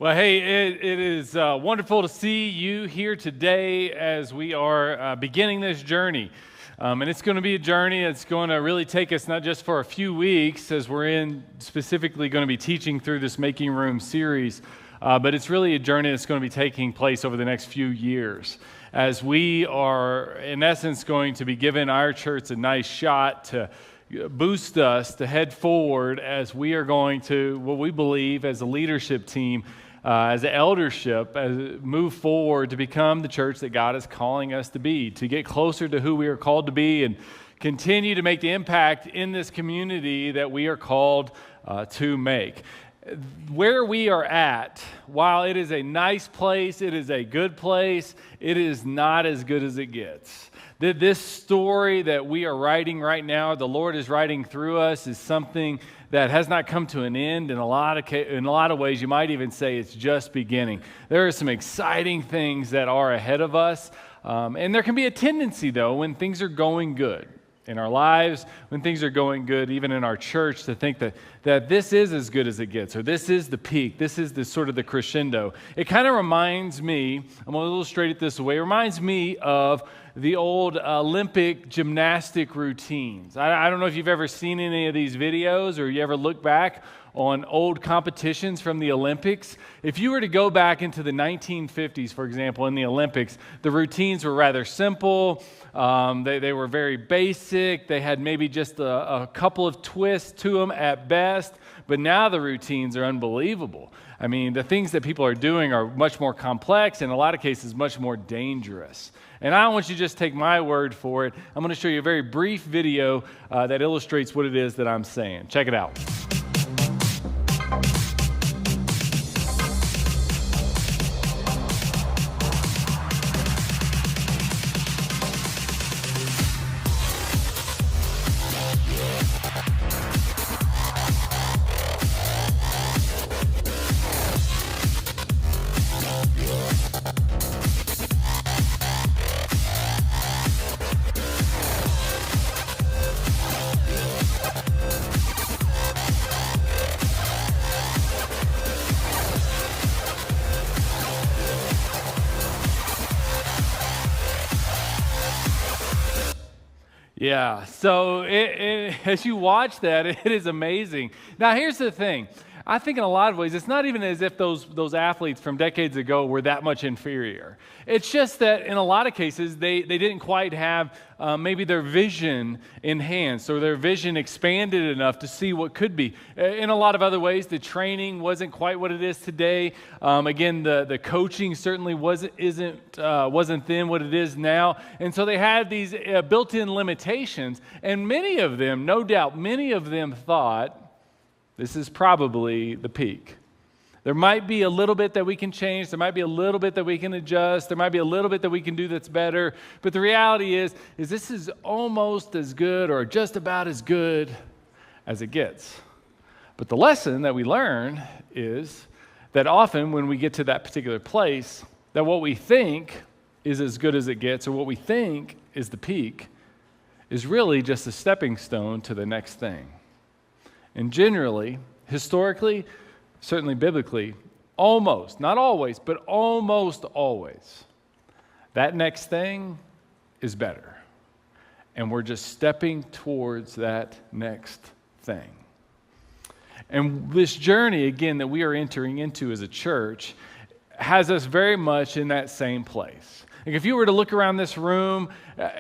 Well, hey, it is wonderful to see you here today as we are beginning this journey. And it's going to be a journey that's going to really take us not just for a few weeks, as we're specifically going to be teaching through this Making Room series, but it's really a journey that's going to be taking place over the next few years, as we are, in essence, going to be giving our church a nice shot to boost us to head forward as we are going to, what we believe as a leadership team, as an eldership, move forward to become the church that God is calling us to be, to get closer to who we are called to be and continue to make the impact in this community that we are called to make. Where we are at, while it is a nice place, it is a good place, it is not as good as it gets. This story that we are writing right now, the Lord is writing through us, is something that has not come to an end. In a lot of ways, you might even say it's just beginning. There are some exciting things that are ahead of us, and there can be a tendency, though, when things are going good in our lives, when things are going good, even in our church, to think that this is as good as it gets, or this is the peak, this is the sort of the crescendo. It kind of reminds me, I'm going to illustrate it this way, it reminds me of the old Olympic gymnastic routines. I don't know if you've ever seen any of these videos or you ever look back on old competitions from the Olympics. If you were to go back into the 1950s, for example, in the Olympics, the routines were rather simple. They were very basic. They had maybe just a couple of twists to them at best. But now the routines are unbelievable. I mean, the things that people are doing are much more complex, and in a lot of cases, much more dangerous. And I don't want you to just take my word for it. I'm going to show you a very brief video that illustrates what it is that I'm saying. Check it out. Yeah, so as you watch that, it is amazing. Now, here's the thing. I think in a lot of ways, it's not even as if those athletes from decades ago were that much inferior. It's just that in a lot of cases, they didn't quite have maybe their vision enhanced or their vision expanded enough to see what could be. In a lot of other ways, the training wasn't quite what it is today. Again, the coaching certainly wasn't then what it is now. And so they had these built-in limitations. And many of them, no doubt, thought, this is probably the peak. There might be a little bit that we can change. There might be a little bit that we can adjust. There might be a little bit that we can do that's better. But the reality is this is almost as good or just about as good as it gets. But the lesson that we learn is that often when we get to that particular place, that what we think is as good as it gets, or what we think is the peak, is really just a stepping stone to the next thing. And generally, historically, certainly biblically, almost, not always, but almost always, that next thing is better. And we're just stepping towards that next thing. And this journey, again, that we are entering into as a church has us very much in that same place. Like if you were to look around this room,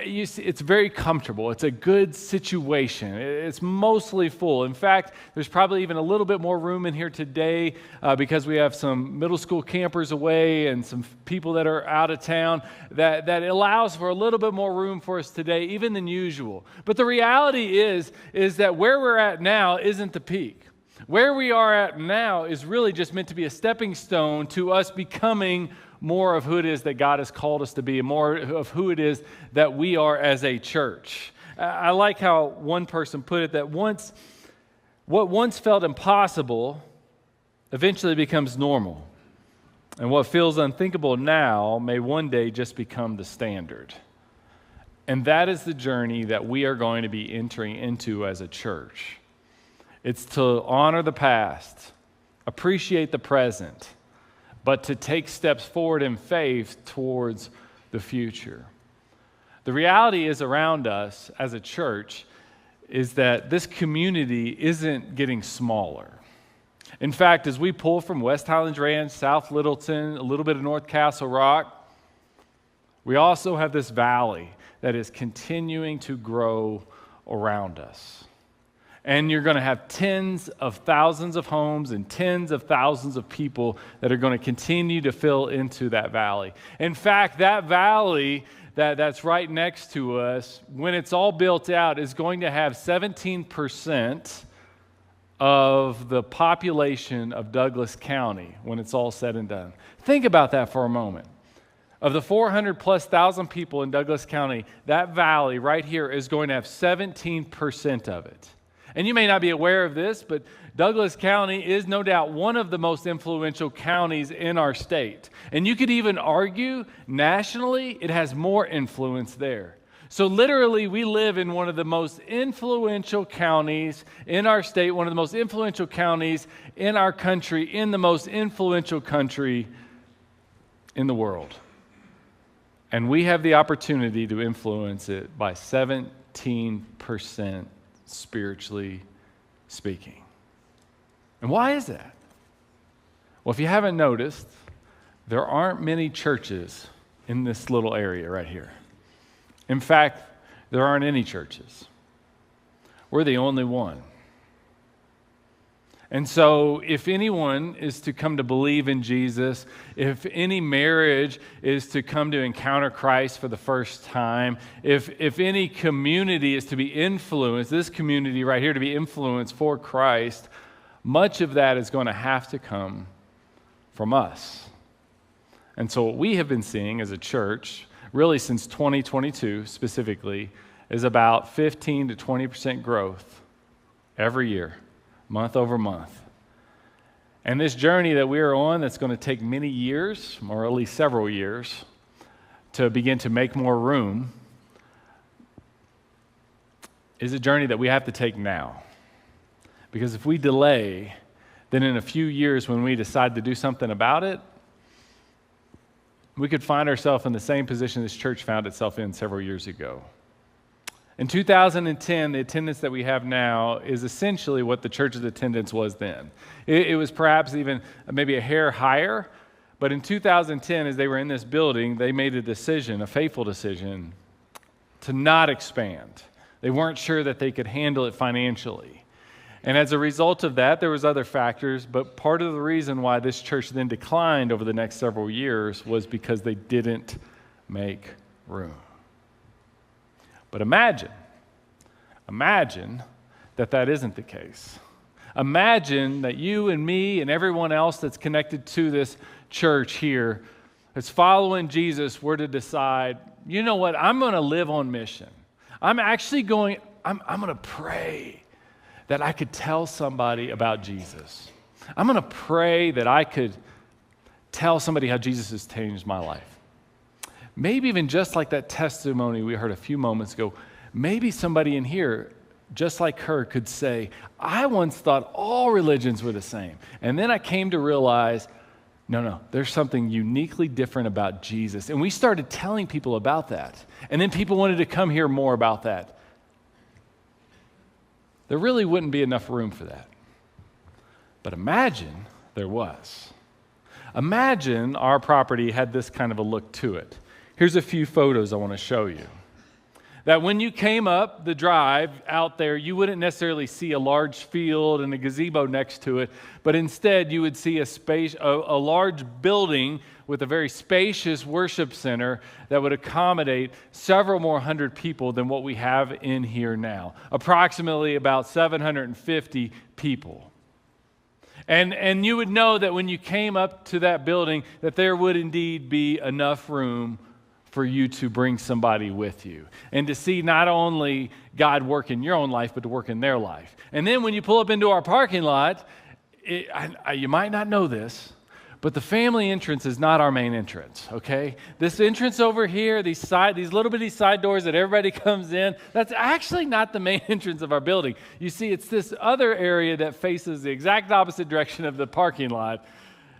you see it's very comfortable. It's a good situation. It's mostly full. In fact, there's probably even a little bit more room in here today because we have some middle school campers away and some people that are out of town that allows for a little bit more room for us today, even than usual. But the reality is that where we're at now isn't the peak. Where we are at now is really just meant to be a stepping stone to us becoming more of who it is that God has called us to be, and more of who it is that we are as a church. I like how one person put it, that what once felt impossible eventually becomes normal. And what feels unthinkable now may one day just become the standard. And that is the journey that we are going to be entering into as a church. It's to honor the past, appreciate the present, but to take steps forward in faith towards the future. The reality is around us as a church is that this community isn't getting smaller. In fact, as we pull from West Highlands Ranch, South Littleton, a little bit of North Castle Rock, we also have this valley that is continuing to grow around us. And you're going to have tens of thousands of homes and tens of thousands of people that are going to continue to fill into that valley. In fact, that valley that's right next to us, when it's all built out, is going to have 17% of the population of Douglas County when it's all said and done. Think about that for a moment. Of the 400,000+ people in Douglas County, that valley right here is going to have 17% of it. And you may not be aware of this, but Douglas County is no doubt one of the most influential counties in our state. And you could even argue nationally it has more influence there. So literally we live in one of the most influential counties in our state, one of the most influential counties in our country, in the most influential country in the world. And we have the opportunity to influence it by 17% spiritually speaking. And why is that? Well, if you haven't noticed, there aren't many churches in this little area right here. In fact, there aren't any churches. We're the only one. And so if anyone is to come to believe in Jesus, if any marriage is to come to encounter Christ for the first time, if any community is to be influenced, this community right here to be influenced for Christ, much of that is going to have to come from us. And so what we have been seeing as a church, really since 2022 specifically, is about 15 to 20% growth every year, month over month. And this journey that we are on, that's going to take many years, or at least several years, to begin to make more room, is a journey that we have to take now. Because if we delay, then in a few years when we decide to do something about it, we could find ourselves in the same position this church found itself in several years ago. In 2010, the attendance that we have now is essentially what the church's attendance was then. It was perhaps even maybe a hair higher, but in 2010, as they were in this building, they made a decision, a faithful decision, to not expand. They weren't sure that they could handle it financially. And as a result of that, there was other factors, but part of the reason why this church then declined over the next several years was because they didn't make room. But imagine that isn't the case. Imagine that you and me and everyone else that's connected to this church here that's following Jesus were to decide, you know what, I'm going to live on mission. I'm going to pray that I could tell somebody about Jesus. I'm going to pray that I could tell somebody how Jesus has changed my life. Maybe even just like that testimony we heard a few moments ago, maybe somebody in here, just like her, could say, I once thought all religions were the same. And then I came to realize, no, there's something uniquely different about Jesus. And we started telling people about that. And then people wanted to come hear more about that. There really wouldn't be enough room for that. But imagine there was. Imagine our property had this kind of a look to it. Here's a few photos I want to show you. That when you came up the drive out there, you wouldn't necessarily see a large field and a gazebo next to it, but instead you would see a large building with a very spacious worship center that would accommodate several more hundred people than what we have in here now. Approximately about 750 people. And you would know that when you came up to that building that there would indeed be enough room for you to bring somebody with you and to see not only God work in your own life, but to work in their life. And then when you pull up into our parking lot, you might not know this, but the family entrance is not our main entrance, okay? This entrance over here, these little bitty side doors that everybody comes in, that's actually not the main entrance of our building. You see, it's this other area that faces the exact opposite direction of the parking lot.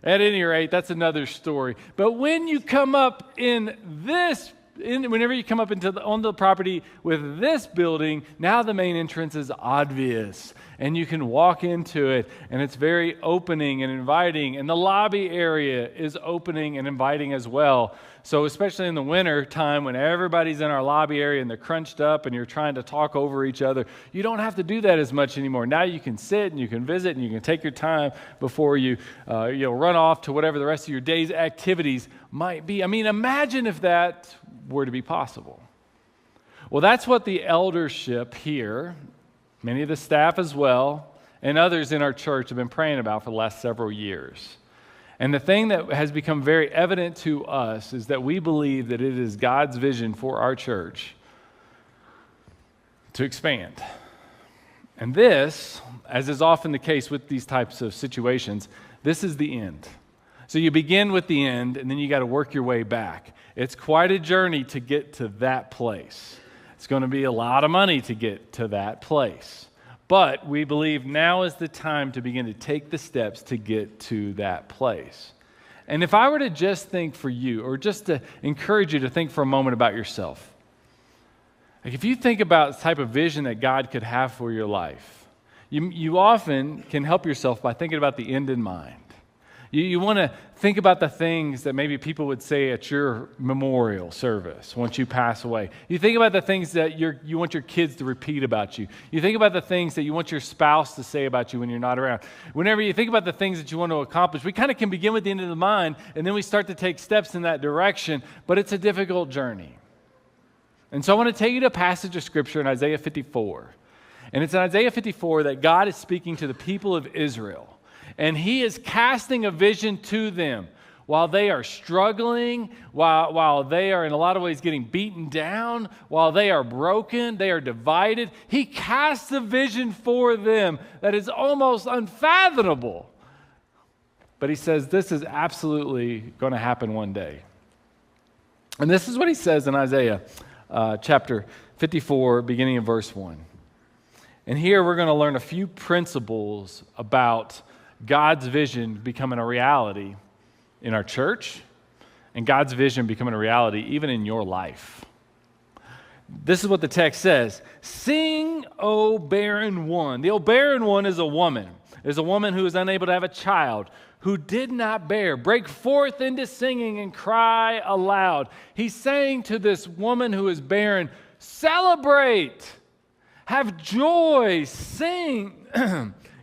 At any rate, that's another story. But when you come up whenever you come up onto the property with this building, now the main entrance is obvious, and you can walk into it, and it's very opening and inviting, and the lobby area is opening and inviting as well. So especially in the winter time when everybody's in our lobby area and they're crunched up and you're trying to talk over each other, you don't have to do that as much anymore. Now you can sit and you can visit and you can take your time before you run off to whatever the rest of your day's activities might be. I mean, imagine if that were to be possible. Well, that's what the eldership here, many of the staff as well, and others in our church have been praying about for the last several years. And the thing that has become very evident to us is that we believe that it is God's vision for our church to expand. And this, as is often the case with these types of situations, this is the end. So you begin with the end, and then you got to work your way back. It's quite a journey to get to that place. It's going to be a lot of money to get to that place. But we believe now is the time to begin to take the steps to get to that place. And if I were to just think for you, or just to encourage you to think for a moment about yourself, like if you think about the type of vision that God could have for your life, you often can help yourself by thinking about the end in mind. You want to think about the things that maybe people would say at your memorial service once you pass away. You think about the things that you want your kids to repeat about you. You think about the things that you want your spouse to say about you when you're not around. Whenever you think about the things that you want to accomplish, we kind of can begin with the end in the mind, and then we start to take steps in that direction, but it's a difficult journey. And so I want to take you to a passage of Scripture in Isaiah 54. And it's in Isaiah 54 that God is speaking to the people of Israel. And he is casting a vision to them while they are struggling, while they are in a lot of ways getting beaten down, while they are broken, they are divided. He casts a vision for them that is almost unfathomable. But he says this is absolutely going to happen one day. And this is what he says in Isaiah chapter 54, beginning in verse 1. And here we're going to learn a few principles about God's vision becoming a reality in our church, and God's vision becoming a reality even in your life. This is what the text says. Sing, O barren one. The O barren one is a woman. Is a woman who is unable to have a child, who did not bear. Break forth into singing and cry aloud. He's saying to this woman who is barren, celebrate, have joy, sing.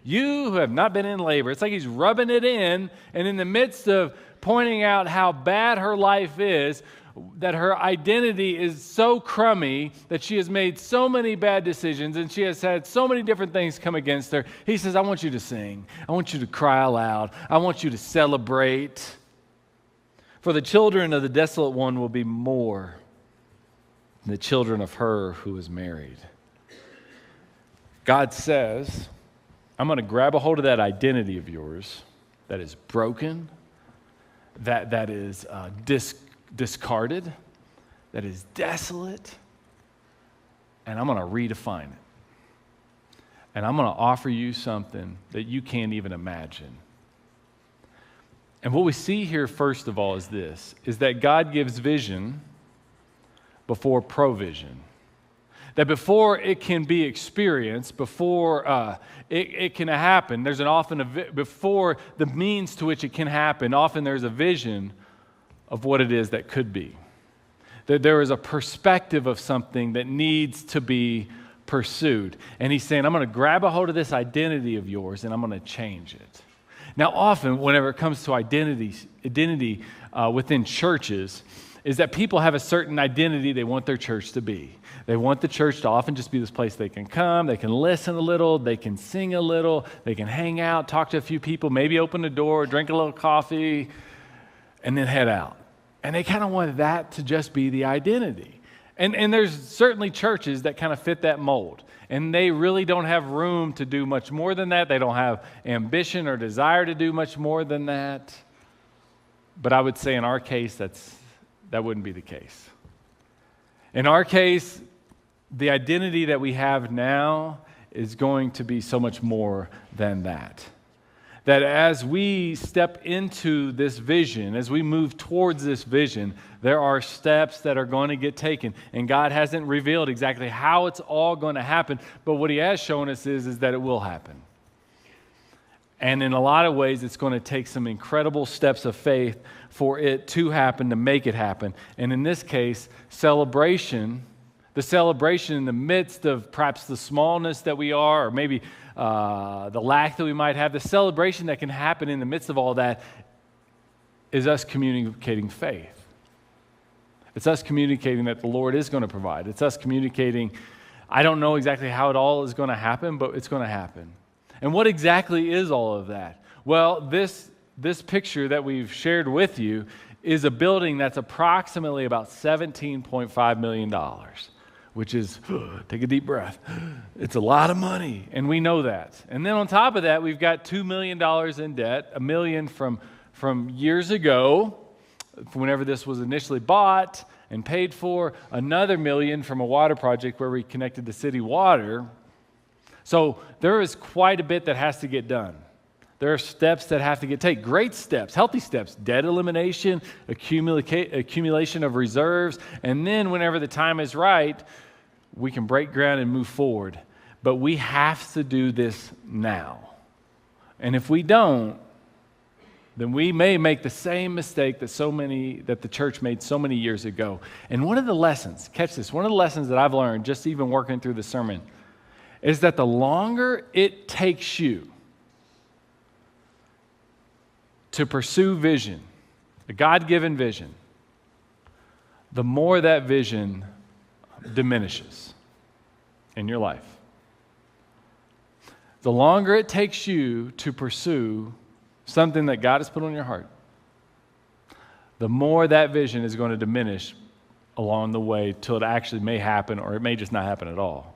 You who have not been in labor. It's like he's rubbing it in, and in the midst of pointing out how bad her life is, that her identity is so crummy, that she has made so many bad decisions, and she has had so many different things come against her. He says, I want you to sing. I want you to cry aloud. I want you to celebrate. For the children of the desolate one will be more than the children of her who is married. God says, I'm going to grab a hold of that identity of yours that is broken, that is discarded, that is desolate, and I'm going to redefine it. And I'm going to offer you something that you can't even imagine. And what we see here, first of all, is that God gives vision before provision. That before it can be experienced, before it can happen, there's before the means to which it can happen, often there's a vision of what it is that could be. That there is a perspective of something that needs to be pursued. And he's saying, I'm going to grab a hold of this identity of yours and I'm going to change it. Now, often, whenever it comes to identity within churches, is that people have a certain identity they want their church to be. They want the church to often just be this place they can come, they can listen a little, they can sing a little, they can hang out, talk to a few people, maybe open the door, drink a little coffee, and then head out. And they kind of want that to just be the identity. And there's certainly churches that kind of fit that mold. And they really don't have room to do much more than that. They don't have ambition or desire to do much more than that. But I would say in our case, that wouldn't be the case. In our case, the identity that we have now is going to be so much more than that. that as we step into this vision, as we move towards this vision, there are steps that are going to get taken. And God hasn't revealed exactly how it's all going to happen, but what he has shown us is that it will happen. And in a lot of ways, it's going to take some incredible steps of faith for it to happen, to make it happen. And in this case, celebration, the celebration in the midst of perhaps the smallness that we are, or maybe the lack that we might have, the celebration that can happen in the midst of all that is us communicating faith. It's us communicating that the Lord is going to provide. It's us communicating, I don't know exactly how it all is going to happen, but it's going to happen. And what exactly is all of that? Well, this picture that we've shared with you is a building that's approximately about $17.5 million, which is, take a deep breath, it's a lot of money, and we know that. And then on top of that, we've got $2 million in debt, $1 million from years ago, whenever this was initially bought and paid for, another $1 million from a water project where we connected the city water. So there is quite a bit that has to get done. There are steps that have to get taken, great steps, healthy steps, debt elimination, accumulation of reserves, and then whenever the time is right, we can break ground and move forward. But we have to do this now. And if we don't, then we may make the same mistake that the church made so many years ago. And one of the lessons, catch this, one of the lessons that I've learned just even working through the sermon is that the longer it takes you to pursue vision, a God-given vision, the more that vision diminishes in your life. The longer it takes you to pursue something that God has put on your heart, the more that vision is going to diminish along the way till it actually may happen, or it may just not happen at all.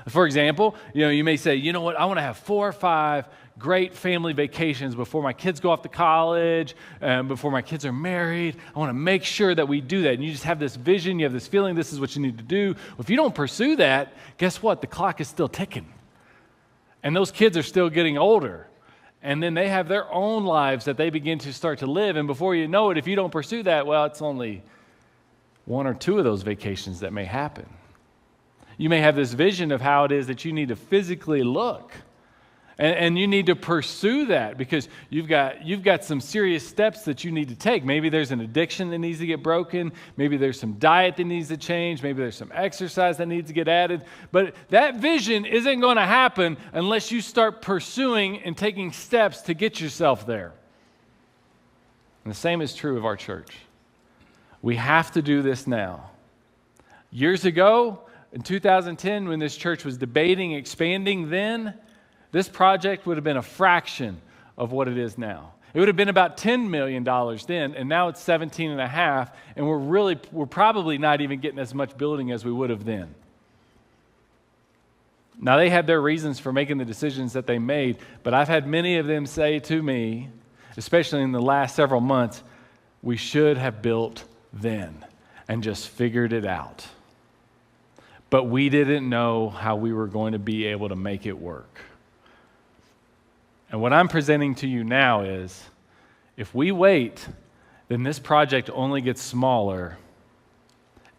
For example, you may say, you know what, I want to have 4 or 5 great family vacations before my kids go off to college, before my kids are married. I want to make sure that we do that. And you just have this vision, you have this feeling, this is what you need to do. Well, if you don't pursue that, guess what? The clock is still ticking. And those kids are still getting older. And then they have their own lives that they begin to start to live. And before you know it, if you don't pursue that, well, it's only 1 or 2 of those vacations that may happen. You may have this vision of how it is that you need to physically look. And you need to pursue that because you've got some serious steps that you need to take. Maybe there's an addiction that needs to get broken. Maybe there's some diet that needs to change. Maybe there's some exercise that needs to get added. But that vision isn't going to happen unless you start pursuing and taking steps to get yourself there. And the same is true of our church. We have to do this now. Years ago, in 2010, when this church was debating expanding then, this project would have been a fraction of what it is now. It would have been about $10 million then, and now it's 17.5, and we're probably not even getting as much building as we would have then. Now, they had their reasons for making the decisions that they made, but I've had many of them say to me, especially in the last several months, we should have built then and just figured it out. But we didn't know how we were going to be able to make it work. And what I'm presenting to you now is, if we wait, then this project only gets smaller,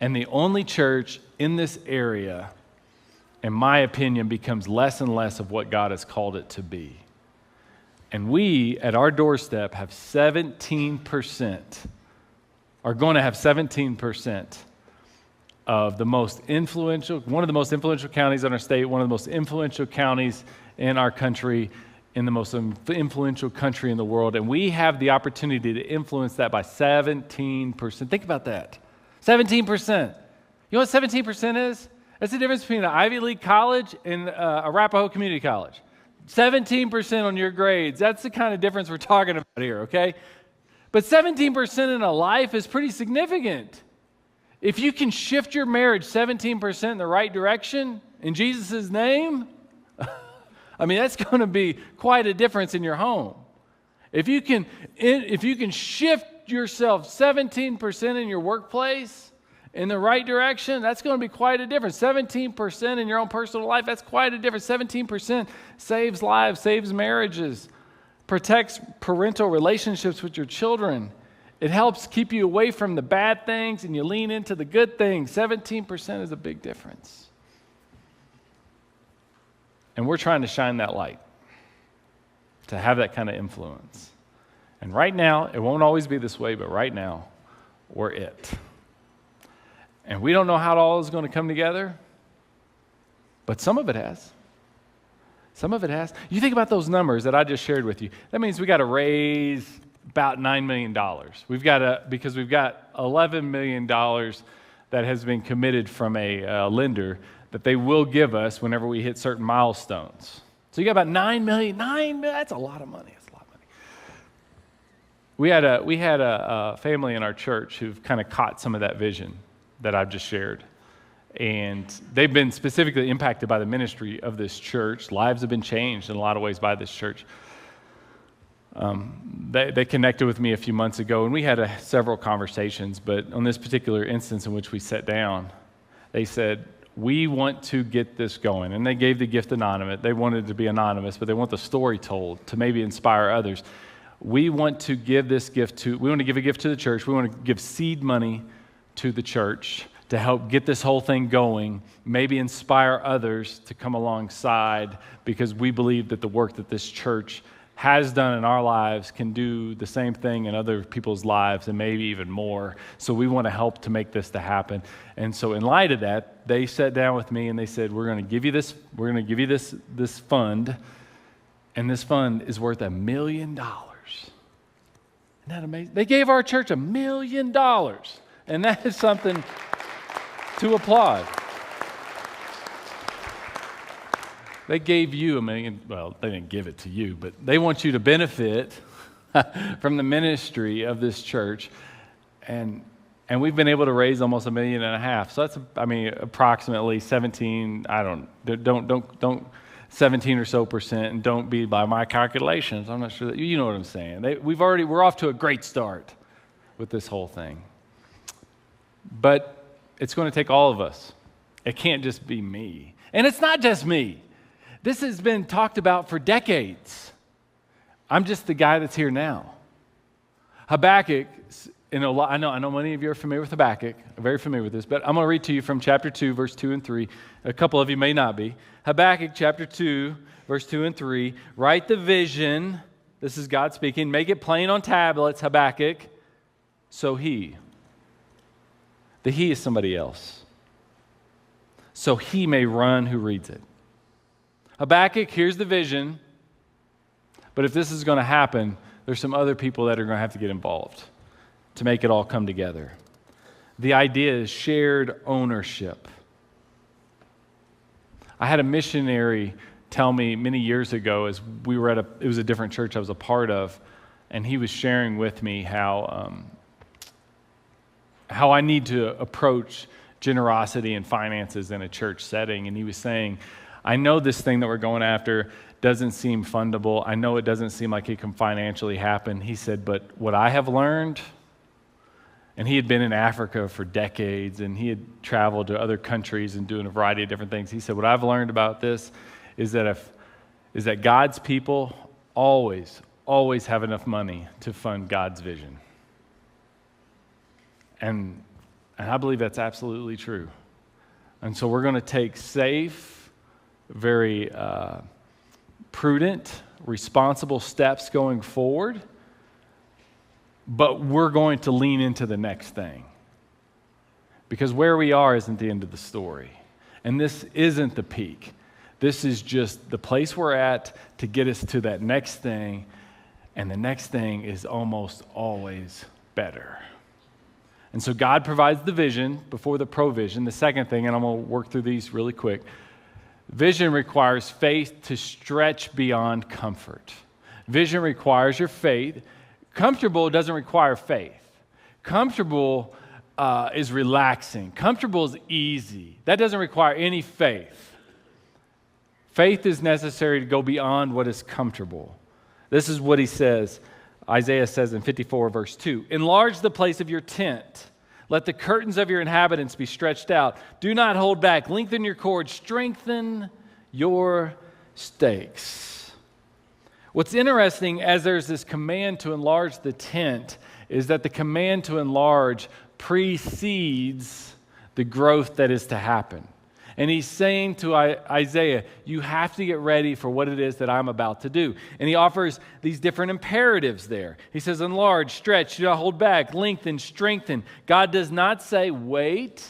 and the only church in this area, in my opinion, becomes less and less of what God has called it to be. And we, at our doorstep, have 17%, are going to have 17% of the most influential, one of the most influential counties in our state, one of the most influential counties in our country, in the most influential country in the world. And we have the opportunity to influence that by 17%. Think about that. 17%. You know what 17% is? That's the difference between an Ivy League college and Arapahoe Community College. 17% on your grades. That's the kind of difference we're talking about here, okay? But 17% in a life is pretty significant. If you can shift your marriage 17% in the right direction in Jesus' name, I mean, that's going to be quite a difference in your home. If you can shift yourself 17% in your workplace in the right direction, that's going to be quite a difference. 17% in your own personal life, that's quite a difference. 17% saves lives, saves marriages. protects parental relationships with your children. It helps keep you away from the bad things and you lean into the good things. 17% is a big difference. And we're trying to shine that light to have that kind of influence. And right now, it won't always be this way, but right now, we're it. And we don't know how it all is going to come together, but some of it has. Some of it has. You think about those numbers that I just shared with you. That means we got to raise about $9 million. Because we've got $11 million that has been committed from a lender that they will give us whenever we hit certain milestones. So you got about $9 million. $9 million, that's a lot of money. That's a lot of money. We had a family in our church who've kind of caught some of that vision that I've just shared. And they've been specifically impacted by the ministry of this church. Lives have been changed in a lot of ways by this church. They connected with me a few months ago, and we had several conversations. But on this particular instance in which we sat down, they said, we want to get this going. And they gave the gift anonymous. They wanted it to be anonymous, but they want the story told to maybe inspire others. We want to give this gift we want to give a gift to the church. We want to give seed money to the church to help get this whole thing going, maybe inspire others to come alongside, because we believe that the work that this church has done in our lives can do the same thing in other people's lives and maybe even more. So we want to help to make this to happen. And so in light of that, they sat down with me and they said, we're going to give you this fund, and this fund is worth $1 million. Isn't that amazing? They gave our church $1 million. And that is something to applaud. They gave you $1 million. Well, they didn't give it to you, but they want you to benefit from the ministry of this church. And we've been able to raise almost $1.5 million. So that's, approximately 17, don't 17 or so percent, and don't be by my calculations. I'm not sure that, you know what I'm saying. We're off to a great start with this whole thing. But it's going to take all of us. It can't just be me. And it's not just me. This has been talked about for decades. I'm just the guy that's here now. Habakkuk, I know many of you are familiar with Habakkuk, very familiar with this, but I'm going to read to you from chapter 2, verse 2 and 3. A couple of you may not be. Habakkuk chapter 2, verse 2 and 3. Write the vision, this is God speaking, make it plain on tablets, Habakkuk, so the he is somebody else, so he may run who reads it. Habakkuk, here's the vision, but if this is going to happen, there's some other people that are going to have to get involved to make it all come together. The idea is shared ownership. I had a missionary tell me many years ago, as we were it was a different church I was a part of, and he was sharing with me how I need to approach generosity and finances in a church setting. And he was saying, I know this thing that we're going after doesn't seem fundable. I know it doesn't seem like it can financially happen. He said, but what I have learned, and he had been in Africa for decades, and he had traveled to other countries and doing a variety of different things. He said, what I've learned about this is that God's people always have enough money to fund God's vision. And I believe that's absolutely true. And so we're going to take safe, very prudent, responsible steps going forward, but we're going to lean into the next thing. Because where we are isn't the end of the story. And this isn't the peak. This is just the place we're at to get us to that next thing, and the next thing is almost always better. And so God provides the vision before the provision. The second thing, and I'm going to work through these really quick, vision requires faith to stretch beyond comfort. Vision requires your faith. Comfortable doesn't require faith. Comfortable is relaxing. Comfortable is easy. That doesn't require any faith. Faith is necessary to go beyond what is comfortable. This is what he says. Isaiah says in 54 verse 2, enlarge the place of your tent. Let the curtains of your inhabitants be stretched out. Do not hold back. Lengthen your cords. Strengthen your stakes. What's interesting, as there's this command to enlarge the tent, is that the command to enlarge precedes the growth that is to happen. And he's saying to Isaiah, you have to get ready for what it is that I'm about to do. And he offers these different imperatives there. He says, enlarge, stretch, do not hold back, lengthen, strengthen. God does not say, wait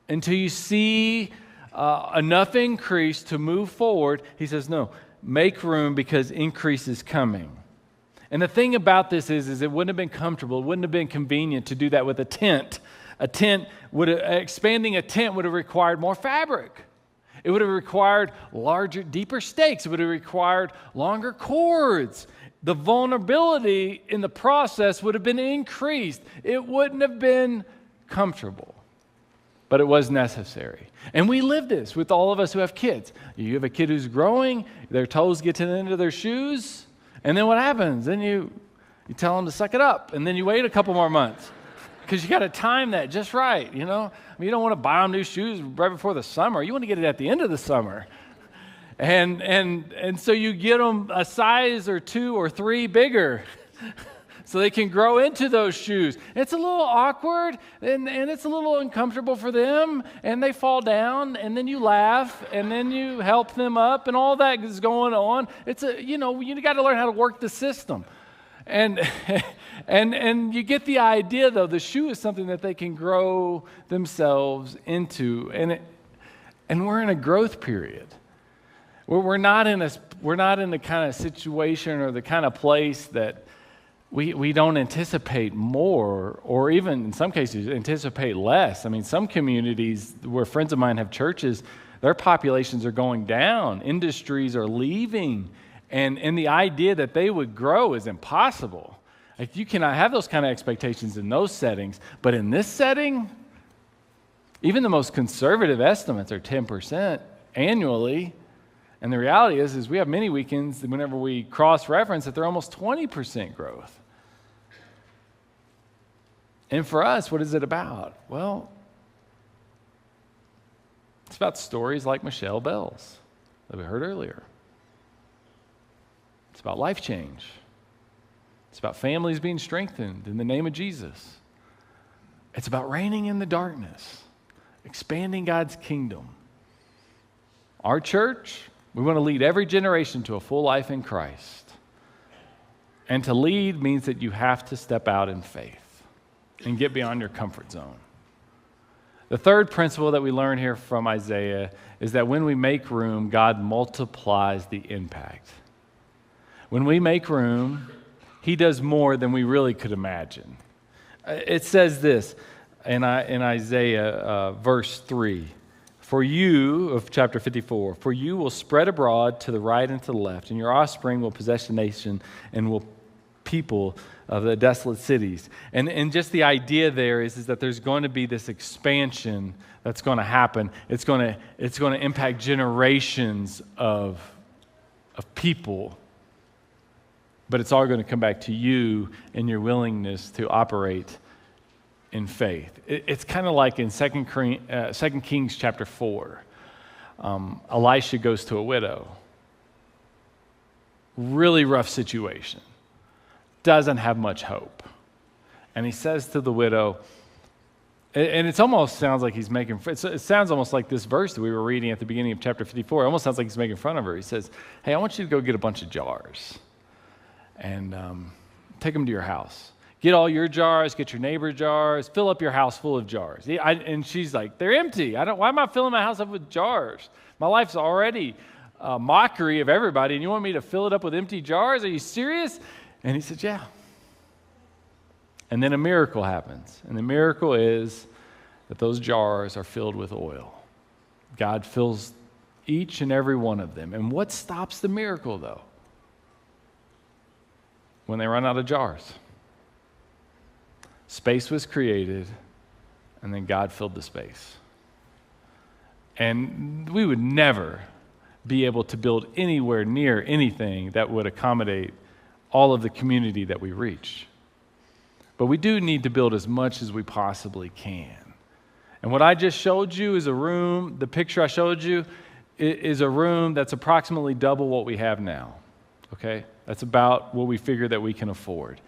until you see enough increase to move forward. He says, no, make room because increase is coming. And the thing about this is it wouldn't have been comfortable, it wouldn't have been convenient to do that with a tent. Expanding a tent would have required more fabric. It would have required larger, deeper stakes. It would have required longer cords. The vulnerability in the process would have been increased. It wouldn't have been comfortable, but it was necessary. And we live this with all of us who have kids. You have a kid who's growing, their toes get to the end of their shoes, and then what happens? Then you tell them to suck it up, and then you wait a couple more months. Because you got to time that just right, you know? I mean, you don't want to buy them new shoes right before the summer. You want to get it at the end of the summer. And so you get them a size or 2 or 3 bigger so they can grow into those shoes. It's a little awkward, and it's a little uncomfortable for them, and they fall down, and then you laugh, and then you help them up, and all that is going on. You got to learn how to work the system. And you get the idea, though. The shoe is something that they can grow themselves into, and we're in a growth period. We're not in the kind of situation or the kind of place that we don't anticipate more, or even in some cases anticipate less. I mean, some communities where friends of mine have churches, their populations are going down. Industries are leaving. And the idea that they would grow is impossible. Like, you cannot have those kind of expectations in those settings. But in this setting, even the most conservative estimates are 10% annually. And the reality is we have many weekends whenever we cross-reference that they're almost 20% growth. And for us, what is it about? Well, it's about stories like Michelle Bell's that we heard earlier. It's about life change. It's about families being strengthened in the name of Jesus. It's about reigning in the darkness, expanding God's kingdom. Our church, we want to lead every generation to a full life in Christ. And to lead means that you have to step out in faith and get beyond your comfort zone. The third principle that we learn here from Isaiah is that when we make room, God multiplies the impact. When we make room, he does more than we really could imagine. It says this in Isaiah verse 3, for you, of chapter 54, for you will spread abroad to the right and to the left, and your offspring will possess the nation and will people of the desolate cities. And just the idea there is that there's going to be this expansion that's going to happen. It's going to impact generations of people. But it's all going to come back to you and your willingness to operate in faith. It's kind of like in 2 Kings chapter 4. Elisha goes to a widow. Really rough situation. Doesn't have much hope. And he says to the widow, and it almost sounds like he's making, it sounds almost like this verse that we were reading at the beginning of chapter 54. It almost sounds like he's making fun of her. He says, hey, I want you to go get a bunch of jars. And take them to your house. Get all your jars, get your neighbor's jars, fill up your house full of jars. And she's like, they're empty. Why am I filling my house up with jars? My life's already a mockery of everybody, and you want me to fill it up with empty jars? Are you serious? And he said, yeah. And then a miracle happens. And the miracle is that those jars are filled with oil. God fills each and every one of them. And what stops the miracle, though? When they run out of jars. Space was created, and then God filled the space. And we would never be able to build anywhere near anything that would accommodate all of the community that we reach. But we do need to build as much as we possibly can. And what I just showed you is a room, the picture I showed you is a room that's approximately double what we have now. okay? That's about what we figure that we can afford.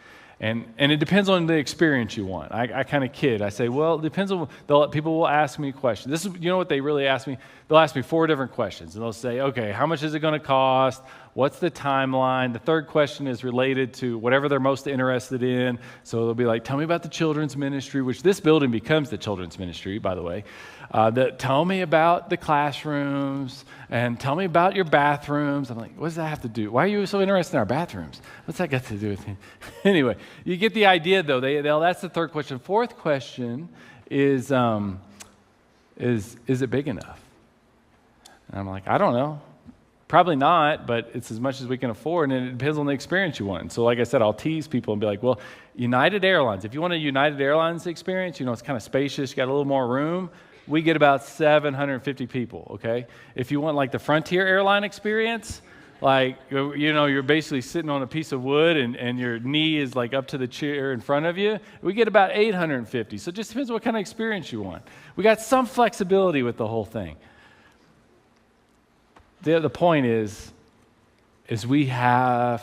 And it depends on the experience you want. I kind of kid. I say, well, it depends on, people will ask me questions. This is, you know what they really ask me? They'll ask me 4 different questions. And they'll say, okay, how much is it going to cost? What's the timeline? The third question is related to whatever they're most interested in. So they'll be like, tell me about the children's ministry, which this building becomes the children's ministry, by the way. Tell me about the classrooms, and tell me about your bathrooms. I'm like, what does that have to do? Why are you so interested in our bathrooms? What's that got to do with it? Anyway, you get the idea, though. That's the third question. Fourth question is it big enough? And I'm like, I don't know. Probably not, but it's as much as we can afford, and it depends on the experience you want. So like I said, I'll tease people and be like, well, United Airlines, if you want a United Airlines experience, it's kind of spacious, you got a little more room, we get about 750 people, okay? If you want like the Frontier airline experience, like, you're basically sitting on a piece of wood and your knee is like up to the chair in front of you, we get about 850. So it just depends what kind of experience you want. We got some flexibility with the whole thing. The point is we have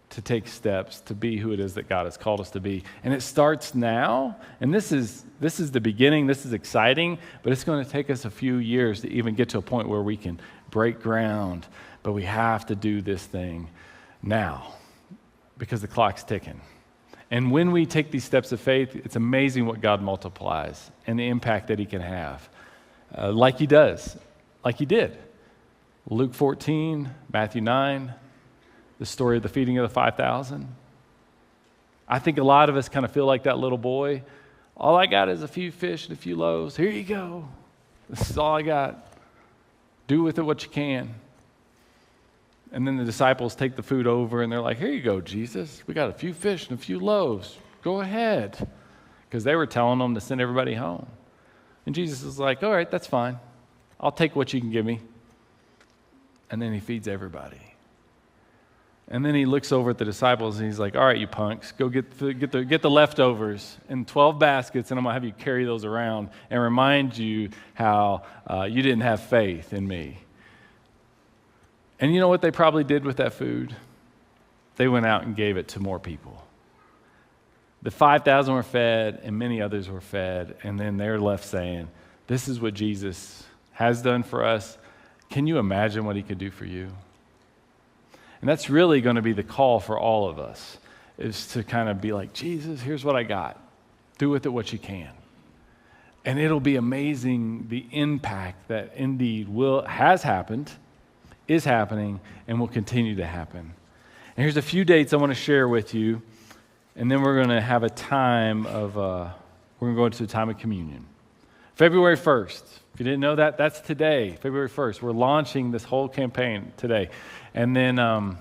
to take steps to be who it is that God has called us to be. And it starts now, and this is the beginning, this is exciting, but it's going to take us a few years to even get to a point where we can break ground. But we have to do this thing now because the clock's ticking. And when we take these steps of faith, it's amazing what God multiplies and the impact that he can have, like he does, like he did. Luke 14, Matthew 9, the story of the feeding of the 5,000. I think a lot of us kind of feel like that little boy. All I got is a few fish and a few loaves. Here you go. This is all I got. Do with it what you can. And then the disciples take the food over and they're like, here you go, Jesus. We got a few fish and a few loaves. Go ahead. Because they were telling them to send everybody home. And Jesus is like, all right, that's fine. I'll take what you can give me. And then he feeds everybody. And then he looks over at the disciples and he's like, all right, you punks, go get the leftovers in 12 baskets, and I'm going to have you carry those around and remind you how you didn't have faith in me. And you know what they probably did with that food? They went out and gave it to more people. The 5,000 were fed, and many others were fed, and then they're left saying, this is what Jesus has done for us. Can you imagine what he could do for you? And that's really going to be the call for all of us, is to kind of be like, Jesus, here's what I got. Do with it what you can. And it'll be amazing the impact that indeed has happened, is happening, and will continue to happen. And here's a few dates I want to share with you, and then we're going to have a time of, we're going to go into a time of communion. February 1st. If you didn't know that, that's today, February 1st. We're launching this whole campaign today. And then on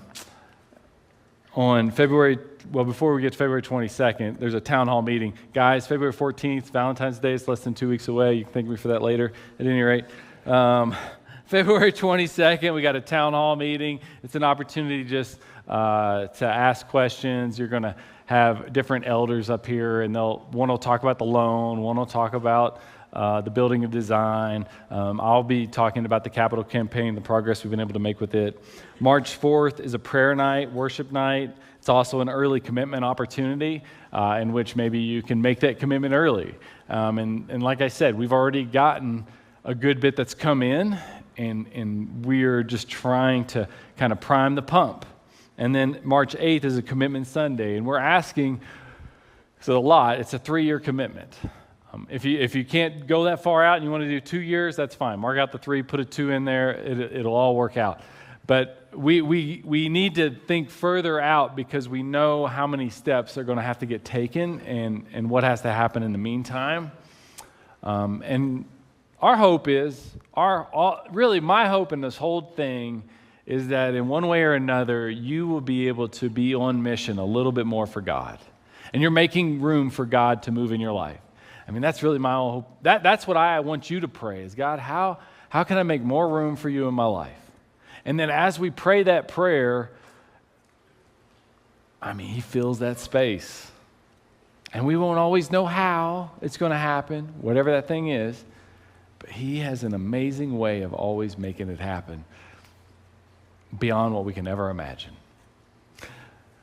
before we get to February 22nd, there's a town hall meeting. Guys, February 14th, Valentine's Day is less than 2 weeks away. You can thank me for that later, at any rate. February 22nd, we got a town hall meeting. It's an opportunity just to ask questions. You're going to have different elders up here, and one will talk about the loan, one will talk about the building of design. I'll be talking about the capital campaign, the progress we've been able to make with it. March 4th is a prayer night, worship night. It's also an early commitment opportunity in which maybe you can make that commitment early. And like I said, we've already gotten a good bit that's come in, and we're just trying to kind of prime the pump. And then March 8th is a commitment Sunday, and we're asking, so a lot, it's a 3-year commitment. If you can't go that far out and you want to do 2 years, that's fine. Mark out the 3, put a 2 in there. It'll all work out. But we need to think further out because we know how many steps are going to have to get taken and what has to happen in the meantime. And our hope is, really my hope in this whole thing is that in one way or another, you will be able to be on mission a little bit more for God. And you're making room for God to move in your life. I mean, that's really my hope. That's what I want you to pray is, God, how can I make more room for you in my life? And then as we pray that prayer, he fills that space. And we won't always know how it's going to happen, whatever that thing is, but he has an amazing way of always making it happen beyond what we can ever imagine.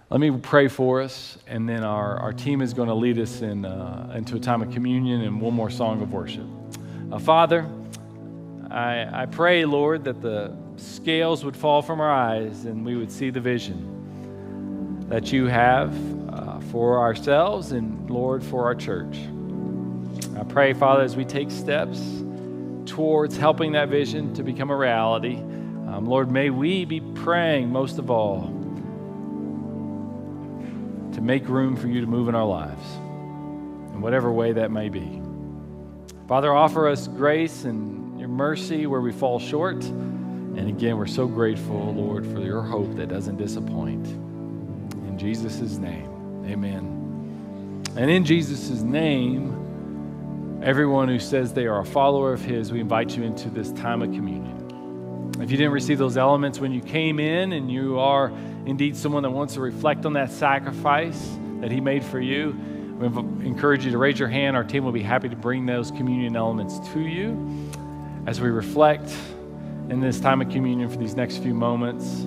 Let me pray for us, and then our team is going to lead us into a time of communion and one more song of worship. Father, I pray, Lord, that the scales would fall from our eyes and we would see the vision that you have for ourselves and, Lord, for our church. I pray, Father, as we take steps towards helping that vision to become a reality, Lord, may we be praying most of all to make room for you to move in our lives in whatever way that may be. Father, offer us grace and your mercy where we fall short. And again, we're so grateful, Lord, for your hope that doesn't disappoint. In Jesus' name, amen. And in Jesus' name, everyone who says they are a follower of his, we invite you into this time of communion. If you didn't receive those elements when you came in and you are indeed someone that wants to reflect on that sacrifice that he made for you, we encourage you to raise your hand. Our team will be happy to bring those communion elements to you as we reflect in this time of communion for these next few moments.